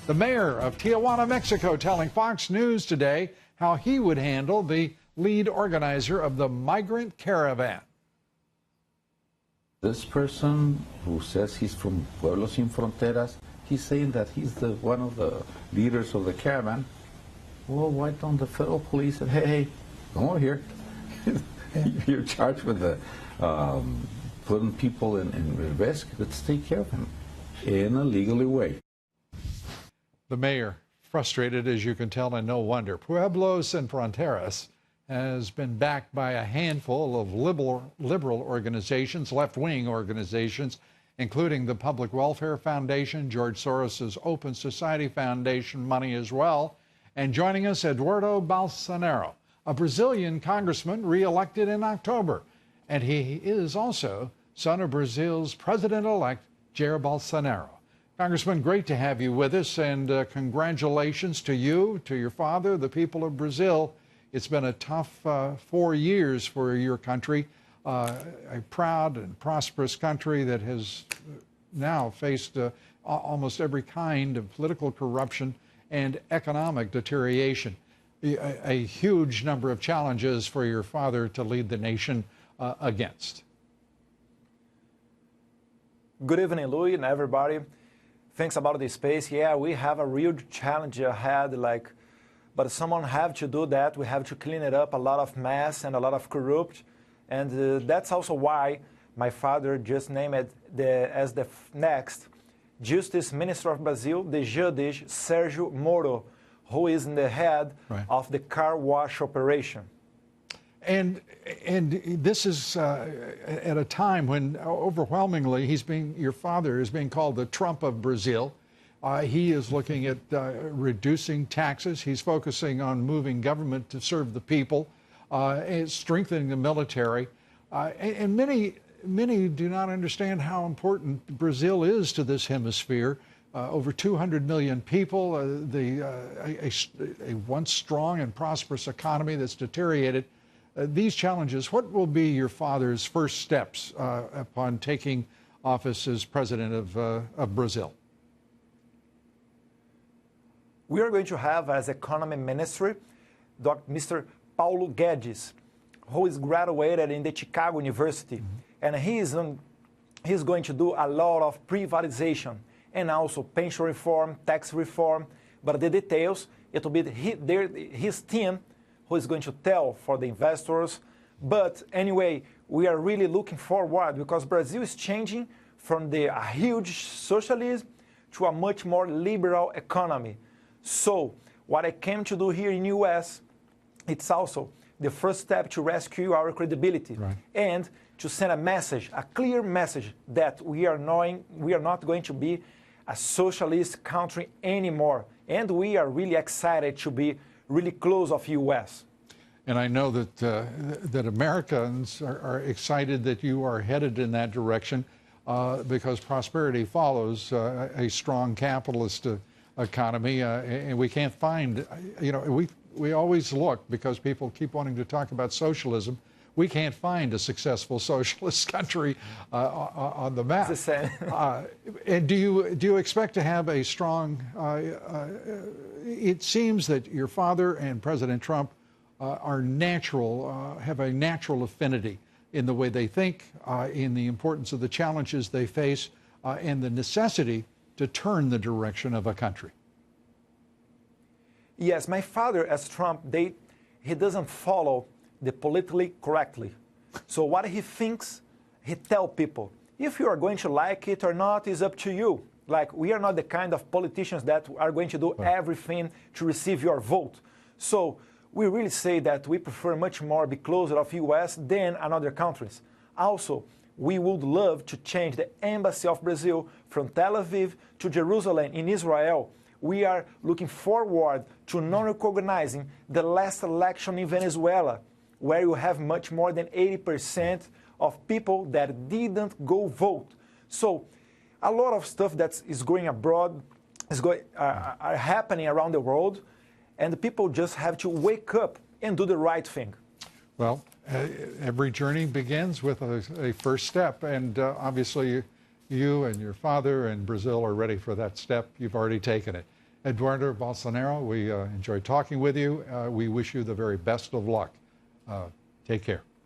The mayor of Tijuana, Mexico, telling Fox News today how he would handle the lead organizer of the migrant caravan. This person who says he's from Pueblos Sin Fronteras, he's saying that he's one of the leaders of the caravan. Well, why don't the federal police say, hey, come over here. You're charged with putting people in risk. Let's take care of him in a legally way. The mayor, frustrated, as you can tell, and no wonder. Pueblos Sin Fronteras has been backed by a handful of liberal organizations, left-wing organizations, including the Public Welfare Foundation, George Soros's Open Society Foundation money as well. And joining us, Eduardo Bolsonaro, a Brazilian congressman re-elected in October. And he is also son of Brazil's president-elect, Jair Bolsonaro. Congressman, great to have you with us, and congratulations to you, to your father, the people of Brazil. It's been a tough 4 years for your country, a proud and prosperous country that has now faced almost every kind of political corruption and economic deterioration. A huge number of challenges for your father to lead the nation against. Good evening, Louis, and everybody. Thanks about the space. Yeah, we have a real challenge ahead, but someone have to do that. We have to clean it up, a lot of mess and a lot of corrupt. And that's also why my father just named it as the next Justice Minister of Brazil, the Judge Sergio Moro, who is in the head of the car wash operation. And this is at a time when overwhelmingly your father is being called the Trump of Brazil. He is looking at reducing taxes. He's focusing on moving government to serve the people, and strengthening the military. And many do not understand how important Brazil is to this hemisphere. Over 200 million people, a once strong and prosperous economy that's deteriorated. These challenges, what will be your father's first steps upon taking office as president of Brazil? We are going to have as economy ministry, Mr. Paulo Guedes, who is graduated in the Chicago University, and he's going to do a lot of privatization and also pension reform, tax reform. But the details, it will be his team who is going to tell for the investors. But anyway, we are really looking forward because Brazil is changing from a huge socialism to a much more liberal economy. So what I came to do here in the U.S., it's also the first step to rescue our credibility and to send a message, a clear message that we are not going to be a socialist country anymore. And we are really excited to be really close of U.S. And I know that that Americans are excited that you are headed in that direction because prosperity follows a strong capitalist economy, and we can't find, we always look, because people keep wanting to talk about socialism, we can't find a successful socialist country on the map. It's the same. And do you expect to have a strong? It seems that your father and President Trump are natural, have a natural affinity in the way they think, in the importance of the challenges they face, and the necessity to turn the direction of a country. Yes, my father, as Trump, he doesn't follow the politically correctly. So what he thinks, he tell people. If you are going to like it or not is up to you. Like, we are not the kind of politicians that are going to do everything to receive your vote. So we really say that we prefer much more be closer of U.S. than another countries. Also, we would love to change the embassy of Brazil from Tel Aviv to Jerusalem in Israel. We are looking forward to non-recognizing the last election in Venezuela, where you have much more than 80% of people that didn't go vote. So a lot of stuff that is going abroad are happening around the world, and the people just have to wake up and do the right thing. Well, every journey begins with a first step, and obviously you and your father and Brazil are ready for that step. You've already taken it. Eduardo Bolsonaro, we enjoyed talking with you. We wish you the very best of luck. Take care.